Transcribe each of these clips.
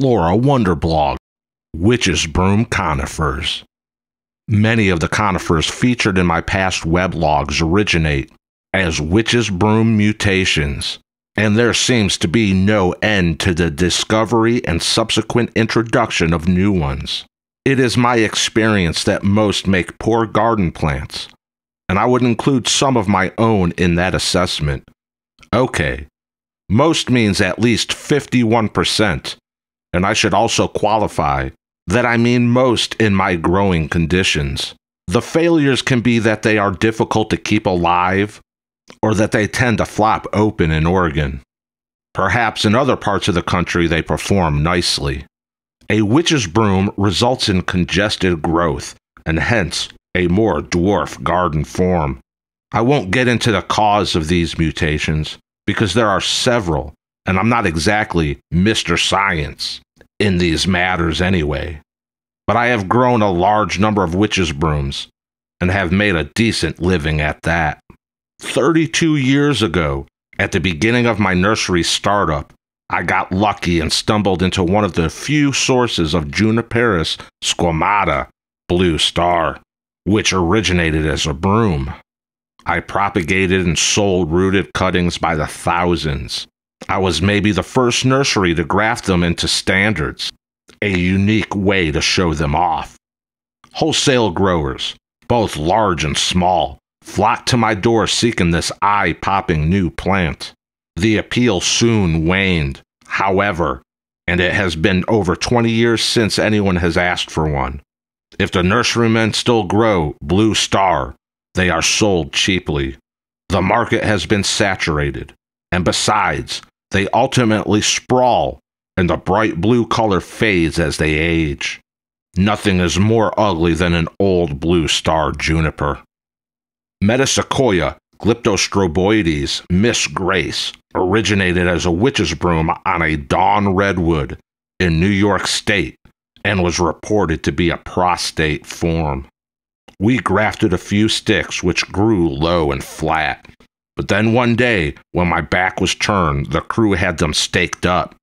Flora Wonder Blog, Witch's Broom Conifers. Many of the conifers featured in my past weblogs originate as witch's broom mutations, and there seems to be no end to the discovery and subsequent introduction of new ones. It is my experience that most make poor garden plants, and I would include some of my own in that assessment. Okay, most means at least 51%, and I should also qualify that I mean most in my growing conditions. The failures can be that they are difficult to keep alive, or that they tend to flop open in Oregon. Perhaps in other parts of the country they perform nicely. A witch's broom results in congested growth, and hence a more dwarf garden form. I won't get into the cause of these mutations, because there are several, and I'm not exactly Mr. Science in these matters anyway. But I have grown a large number of witch's brooms, and have made a decent living at that. 32 years ago, at the beginning of my nursery startup, I got lucky and stumbled into one of the few sources of Juniperus squamata, blue star, which originated as a broom. I propagated and sold rooted cuttings by the thousands. I was maybe the first nursery to graft them into standards, a unique way to show them off. Wholesale growers, both large and small, flocked to my door seeking this eye-popping new plant. The appeal soon waned, however, and it has been over 20 years since anyone has asked for one. If the nurserymen still grow Blue Star, they are sold cheaply. The market has been saturated, and besides, they ultimately sprawl, and the bright blue color fades as they age. Nothing is more ugly than an old Blue Star juniper. Metasequoia glyptostroboides Miss Grace originated as a witch's broom on a dawn redwood in New York State and was reported to be a prostate form. We grafted a few sticks which grew low and flat, but then one day when my back was turned, the crew had them staked up.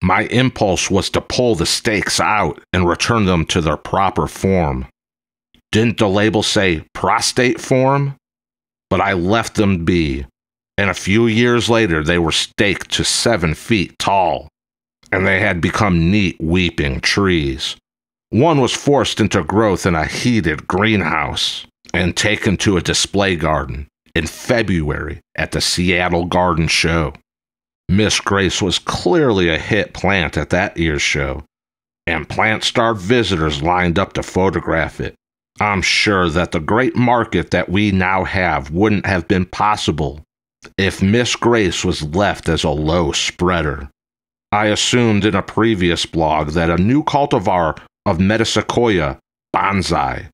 My impulse was to pull the stakes out and return them to their proper form. Didn't the label say prostate form? But I left them be, and a few years later they were staked to 7 feet tall, and they had become neat weeping trees. One was forced into growth in a heated greenhouse and taken to a display garden in February at the Seattle Garden Show. Miss Grace was clearly a hit plant at that year's show, and plant-starved visitors lined up to photograph it. I'm sure that the great market that we now have wouldn't have been possible if Miss Grace was left as a low spreader. I assumed in a previous blog that a new cultivar of Metasequoia, bonsai,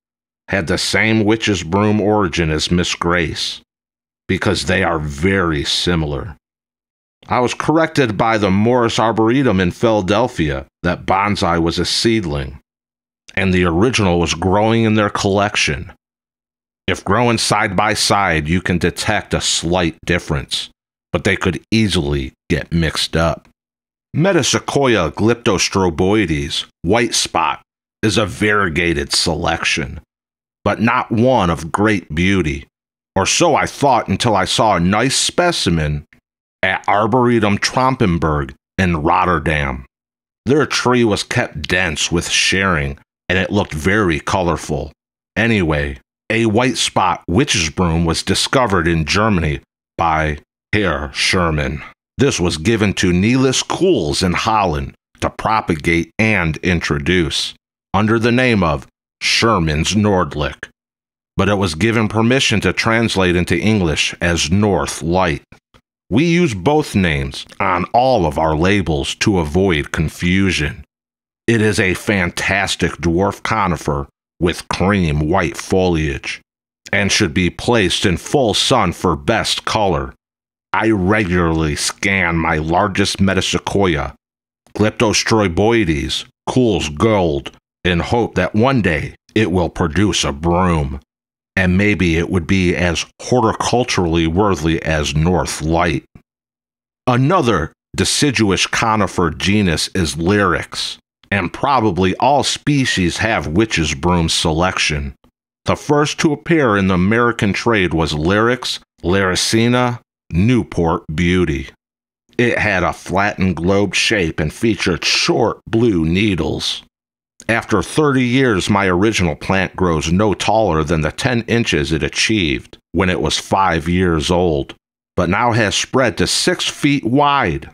had the same witch's broom origin as Miss Grace, because they are very similar. I was corrected by the Morris Arboretum in Philadelphia that bonsai was a seedling, and the original was growing in their collection. If growing side by side, you can detect a slight difference, but they could easily get mixed up. Metasequoia glyptostroboides, white spot, is a variegated selection, but not one of great beauty, or so I thought until I saw a nice specimen at Arboretum Trompenberg in Rotterdam. Their tree was kept dense with sharing, and it looked very colorful. Anyway, a white spot witch's broom was discovered in Germany by Herr Sherman. This was given to Niels Koels in Holland to propagate and introduce, under the name of Sherman's Nordlich, but it was given permission to translate into English as North Light. We use both names on all of our labels to avoid confusion. It is a fantastic dwarf conifer with cream white foliage, and should be placed in full sun for best color. I regularly scan my largest Metasequoia, Glyptostroboides, Koels Gold, in hope that one day it will produce a broom, and maybe it would be as horticulturally worthy as North Light. Another deciduous conifer genus is Lyrax, and probably all species have witch's broom selection. The first to appear in the American trade was Lyrax lyricina Newport Beauty. It had a flattened globe shape and featured short blue needles. After 30 years, my original plant grows no taller than the 10 inches it achieved when it was 5 years old, but now has spread to 6 feet wide.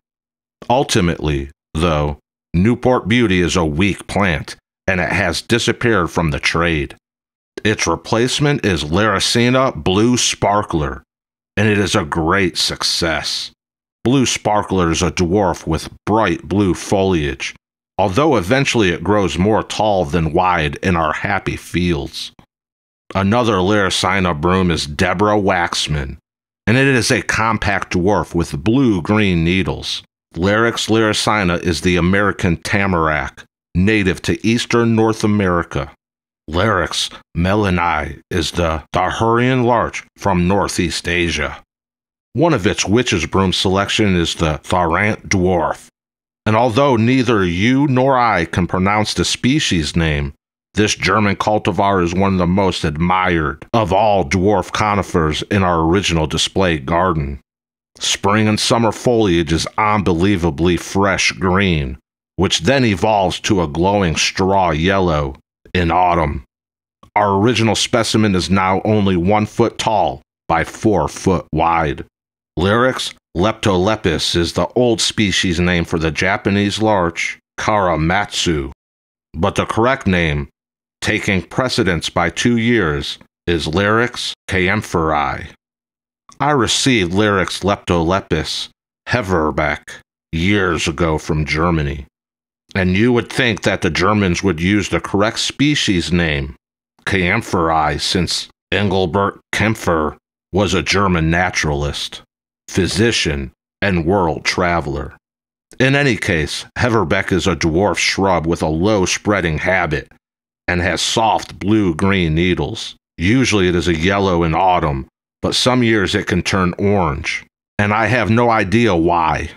Ultimately, though, Newport Beauty is a weak plant, and it has disappeared from the trade. Its replacement is Lyricina Blue Sparkler, and it is a great success. Blue Sparkler is a dwarf with bright blue foliage, although eventually it grows more tall than wide in our happy fields. Another Lyricina broom is Deborah Waxman, and it is a compact dwarf with blue-green needles. Lyrax lyricina is the American tamarack, native to eastern North America. Lyrax melani is the Darhurian larch from Northeast Asia. One of its witch's broom selection is the Tharant dwarf, and although neither you nor I can pronounce the species name, this German cultivar is one of the most admired of all dwarf conifers in our original display garden. Spring and summer foliage is unbelievably fresh green, which then evolves to a glowing straw yellow in autumn. Our original specimen is now only 1 foot tall by 4 foot wide. Lyrax leptolepis is the old species name for the Japanese larch Karamatsu, but the correct name, taking precedence by 2 years, is Lyrax kaempferi. I received Lyrax leptolepis Heverbeck years ago from Germany, and you would think that the Germans would use the correct species name, kaempferi, since Engelbert Kempfer was a German naturalist, physician, and world traveler. In any case, Heverbeck is a dwarf shrub with a low spreading habit and has soft blue-green needles. Usually it is a yellow in autumn, but some years it can turn orange, and I have no idea why.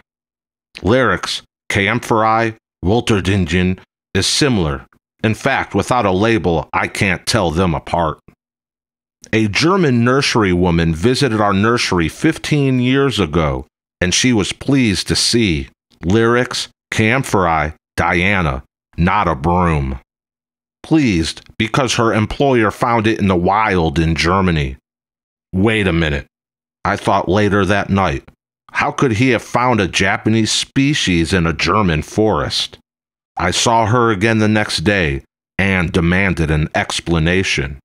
Lyrax kaempferi Wolterdingen is similar. In fact, without a label, I can't tell them apart. A German nursery woman visited our nursery 15 years ago, and she was pleased to see Lyrax kaempferi Diana, not a broom. Pleased because her employer found it in the wild in Germany. Wait a minute, I thought later that night. How could he have found a Japanese species in a German forest? I saw her again the next day and demanded an explanation.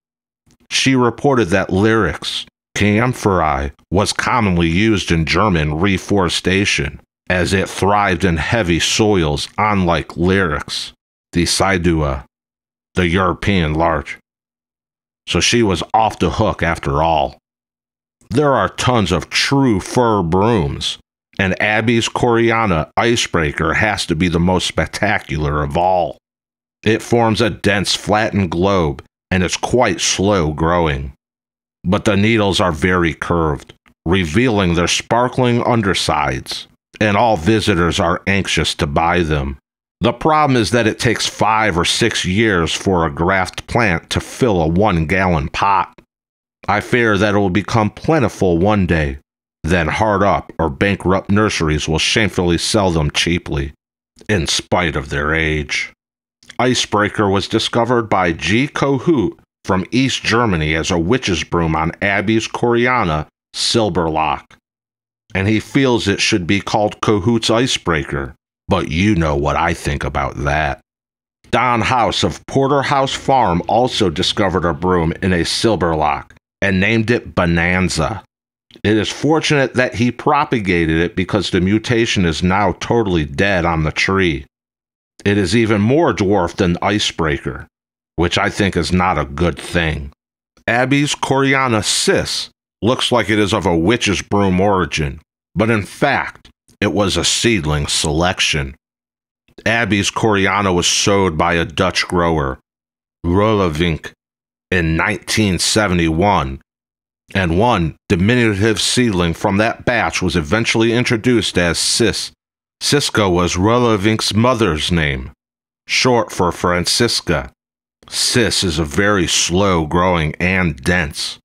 She reported that Lyrax kaempferi was commonly used in German reforestation, as it thrived in heavy soils unlike Lyrax decidua, the European larch. So she was off the hook after all. There are tons of true fir brooms, and Abies Coreana icebreaker has to be the most spectacular of all. It forms a dense flattened globe and is quite slow growing. But the needles are very curved, revealing their sparkling undersides, and all visitors are anxious to buy them. The problem is that it takes 5 or 6 years for a graft plant to fill a 1-gallon pot. I fear that it will become plentiful one day, then hard up or bankrupt nurseries will shamefully sell them cheaply, in spite of their age. Icebreaker was discovered by G. Kohut from East Germany as a witch's broom on Abies Coreana Silberlock, and he feels it should be called Kohut's Icebreaker, but you know what I think about that. Don House of Porterhouse Farm also discovered a broom in a Silberlock and named it Bonanza. It is fortunate that he propagated it because the mutation is now totally dead on the tree. It is even more dwarfed than Icebreaker, which I think is not a good thing. Abies Coreana cis looks like it is of a witch's broom origin, but in fact, it was a seedling selection. Abies Coreana was sowed by a Dutch grower, Roelevink, in 1971, and one diminutive seedling from that batch was eventually introduced as cis Siska was Rolovink's mother's name, short for Francisca. Cis is a very slow-growing and dense,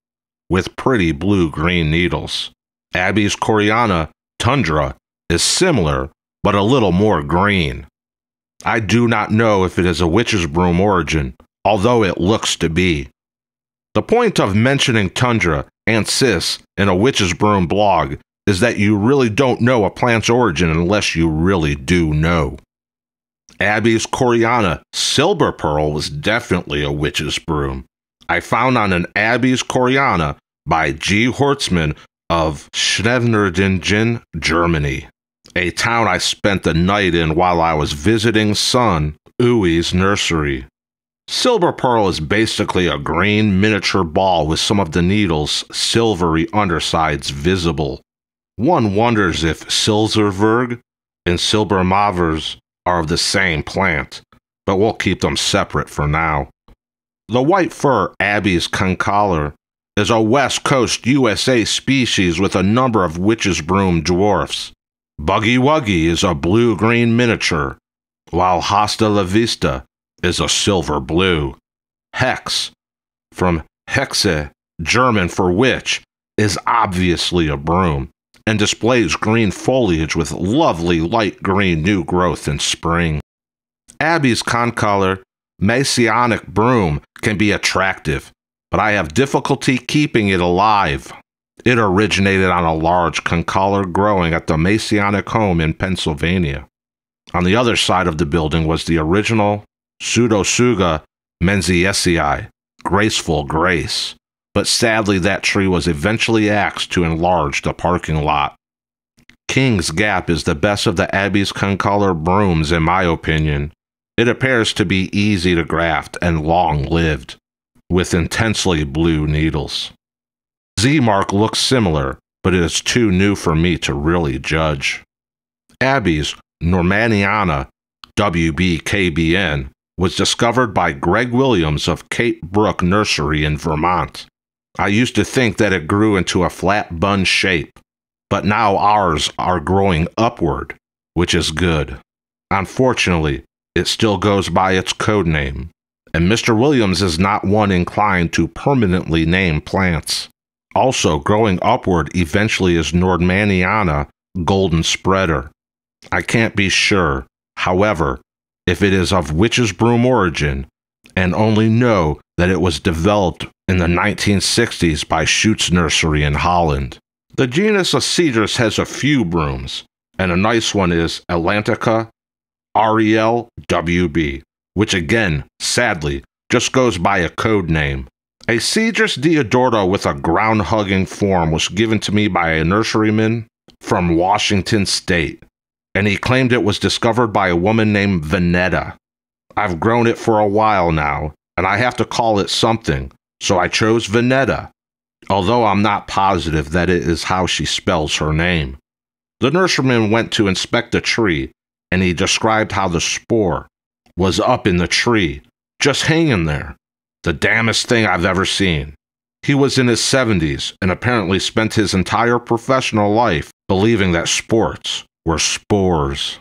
with pretty blue-green needles. Abies coreana, tundra, is similar, but a little more green. I do not know if it is a witch's broom origin, although it looks to be. The point of mentioning tundra and cis in a witch's broom blog is that you really don't know a plant's origin unless you really do know. Abies coreana silver pearl was definitely a witch's broom. I found on an Abies coreana by G. Hortzmann of Schneverdingen, Germany, a town I spent the night in while I was visiting son Buchholz Nursery. Silver pearl is basically a green miniature ball with some of the needles' silvery undersides visible. One wonders if Silzerberg and Silbermavers are of the same plant, but we'll keep them separate for now. The white fir Abies concolor is a West Coast USA species with a number of witch's broom dwarfs. Buggy Wuggy is a blue-green miniature, while Hasta la Vista is a silver blue. Hex, from Hexe, German for witch, is obviously a broom and displays green foliage with lovely light green new growth in spring. Abies concolor Messianic broom can be attractive, but I have difficulty keeping it alive. It originated on a large concolor growing at the Messianic home in Pennsylvania. On the other side of the building was the original Pseudotsuga menziesii, graceful grace, but sadly that tree was eventually axed to enlarge the parking lot. King's Gap is the best of the Abies concolor brooms in my opinion. It appears to be easy to graft and long-lived, with intensely blue needles. Z-Mark looks similar, but it is too new for me to really judge. Abies normaniana, WBKBN, was discovered by Greg Williams of Cape Brook Nursery in Vermont. I used to think that it grew into a flat bun shape, but now ours are growing upward, which is good. Unfortunately, it still goes by its code name, and Mr. Williams is not one inclined to permanently name plants. Also growing upward eventually is Nordmanniana golden spreader. I can't be sure, however, if it is of witch's broom origin, and only know that it was developed in the 1960s by Schutz Nursery in Holland. The genus Acedrus has a few brooms, and a nice one is Atlantica Ariel WB, which again, sadly, just goes by a code name. Acedrus deodorta with a ground-hugging form was given to me by a nurseryman from Washington State, and he claimed it was discovered by a woman named Vanetta. I've grown it for a while now, and I have to call it something, so I chose Vanetta, although I'm not positive that it is how she spells her name. The nurseryman went to inspect the tree, and he described how the spore was up in the tree, just hanging there. The damnest thing I've ever seen. He was in his 70s and apparently spent his entire professional life believing that sports were spores.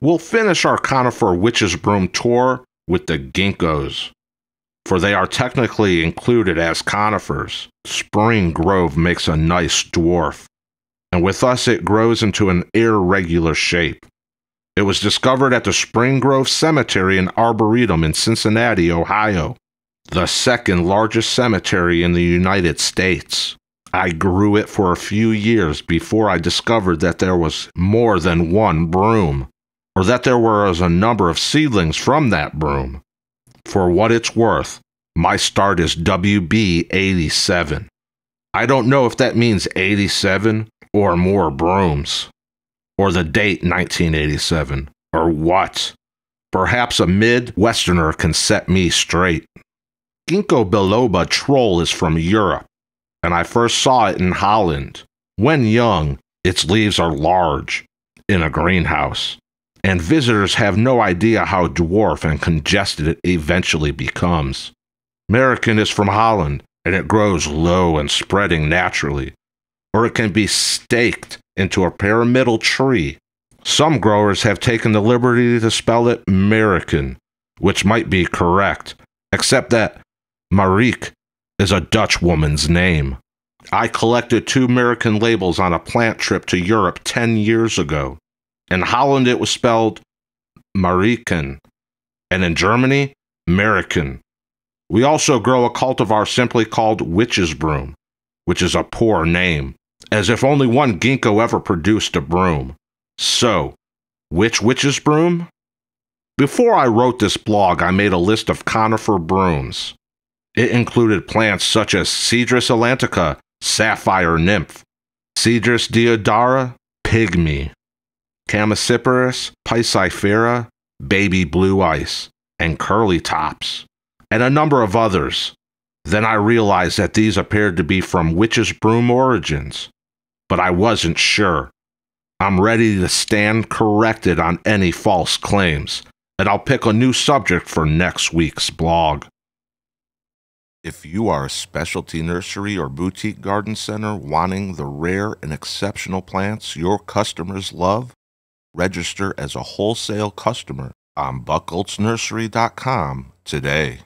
We'll finish our conifer witch's broom tour with the ginkgos, for they are technically included as conifers. Spring Grove makes a nice dwarf, and with us it grows into an irregular shape. It was discovered at the Spring Grove Cemetery and Arboretum in Cincinnati, Ohio, the second largest cemetery in the United States. I grew it for a few years before I discovered that there was more than one broom, or that there was a number of seedlings from that broom. For what it's worth, my start is WB87. I don't know if that means 87 or more brooms, or the date 1987, or what. Perhaps a Midwesterner can set me straight. Ginkgo biloba troll is from Europe, and I first saw it in Holland. When young, its leaves are large, in a greenhouse, and visitors have no idea how dwarf and congested it eventually becomes. American is from Holland, and it grows low and spreading naturally, or it can be staked into a pyramidal tree. Some growers have taken the liberty to spell it American, which might be correct, except that Marieke is a Dutch woman's name. I collected 2 American labels on a plant trip to Europe 10 years ago. In Holland, it was spelled Marieken, and in Germany, American. We also grow a cultivar simply called witch's broom, which is a poor name, as if only one ginkgo ever produced a broom. So, which witch's broom? Before I wrote this blog, I made a list of conifer brooms. It included plants such as Cedrus atlantica, sapphire nymph, Cedrus deodara, pygmy, Chamaecyparis piscifera, baby blue ice, and curly tops, and a number of others. Then I realized that these appeared to be from witch's broom origins, but I wasn't sure. I'm ready to stand corrected on any false claims, and I'll pick a new subject for next week's blog. If you are a specialty nursery or boutique garden center wanting the rare and exceptional plants your customers love, register as a wholesale customer on buchholznursery.com today.